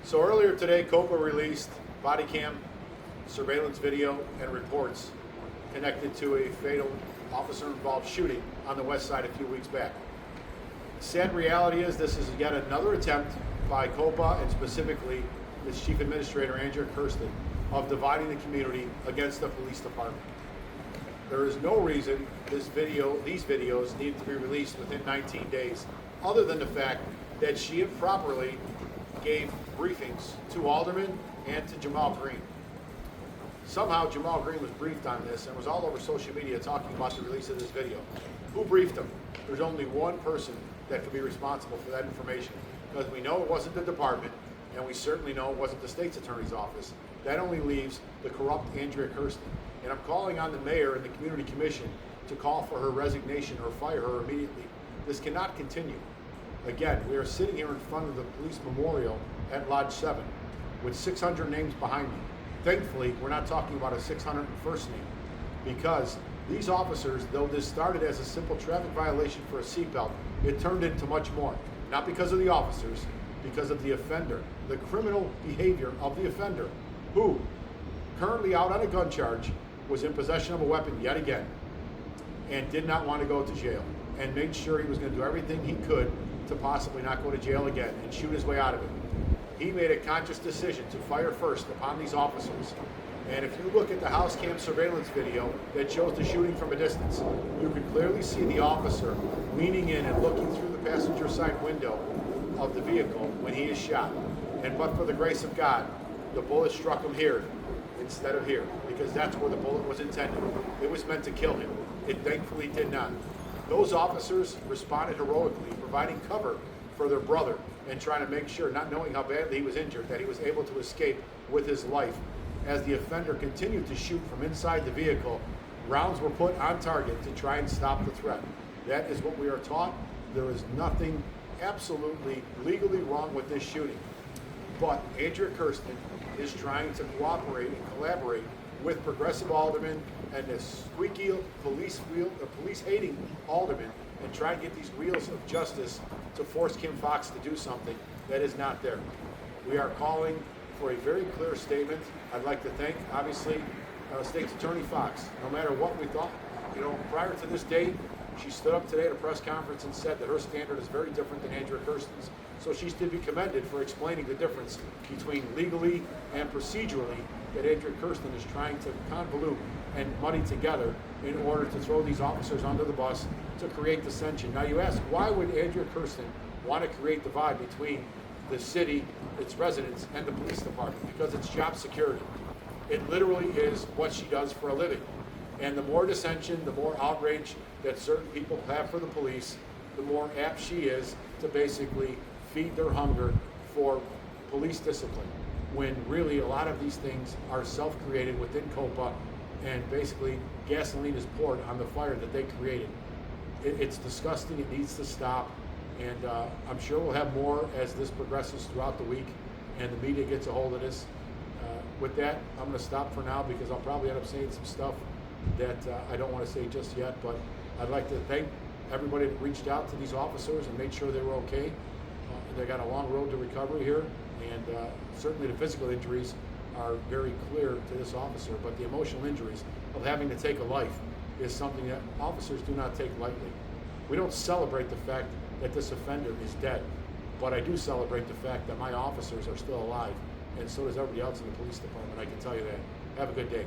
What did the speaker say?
So earlier today, COPA released body cam surveillance video and reports connected to a fatal officer-involved shooting on the west side a few weeks back. The sad reality is this is yet another attempt by COPA and specifically its Chief Administrator, Andrea Kirsten, of dividing the community against the police department. There is no reason these videos need to be released within 19 days, other than the fact that she improperly gave briefings to aldermen and to Jamal Green. Somehow Jamal Green was briefed on this and was all over social media talking about the release of this video. Who briefed him? There's only one person that could be responsible for that information, because we know it wasn't the department, and we certainly know it wasn't the state's attorney's office. That only leaves the corrupt Andrea Kirsten. And I'm calling on the mayor and the community commission to call for her resignation or fire her immediately. This cannot continue. Again, we are sitting here in front of the police memorial at Lodge 7 with 600 names behind me. Thankfully, we're not talking about a 601st name, because these officers, though this started as a simple traffic violation for a seatbelt, it turned into much more. Not because of the officers, because of the offender, the criminal behavior of the offender, who, currently out on a gun charge, was in possession of a weapon yet again, and did not want to go to jail, and made sure he was going to do everything he could to possibly not go to jail again and shoot his way out of it. He made a conscious decision to fire first upon these officers. And if you look at the house cam surveillance video that shows the shooting from a distance, you can clearly see the officer leaning in and looking through the passenger side window of the vehicle when he is shot. And but for the grace of God, the bullet struck him here instead of here, because that's where the bullet was intended. It was meant to kill him. It thankfully did not. Those officers responded heroically, providing cover for their brother and trying to make sure, not knowing how badly he was injured, that he was able to escape with his life. As the offender continued to shoot from inside the vehicle, rounds were put on target to try and stop the threat. That is what we are taught. There is nothing absolutely legally wrong with this shooting. But Andrea Kirsten is trying to cooperate and collaborate with progressive aldermen and the squeaky police-hating aldermen, and try and get these wheels of justice to force Kim Foxx to do something that is not there. We are calling for a very clear statement. I'd like to thank, obviously, State's Attorney Foxx. No matter what we thought, prior to this date, she stood up today at a press conference and said that her standard is very different than Andrea Kirsten's. So she's to be commended for explaining the difference between legally and procedurally that Andrea Kirsten is trying to convolute and muddy together in order to throw these officers under the bus to create dissension. Now you ask, why would Andrea Kirsten want to create divide between the city, its residents, and the police department? Because it's job security. It literally is what she does for a living. And the more dissension, the more outrage that certain people have for the police, the more apt she is to basically feed their hunger for police discipline, when really a lot of these things are self-created within COPA, and basically gasoline is poured on the fire that they created. It's disgusting. It needs to stop. And I'm sure we'll have more as this progresses throughout the week and the media gets a hold of this. With that, I'm going to stop for now, because I'll probably end up saying some stuff that I don't want to say just yet. But I'd like to thank everybody that reached out to these officers and made sure they were okay. They got a long road to recovery here, and certainly the physical injuries are very clear to this officer, but the emotional injuries of having to take a life is something that officers do not take lightly. We don't celebrate the fact that this offender is dead, but I do celebrate the fact that my officers are still alive, and so does everybody else in the police department. I can tell you that. Have a good day.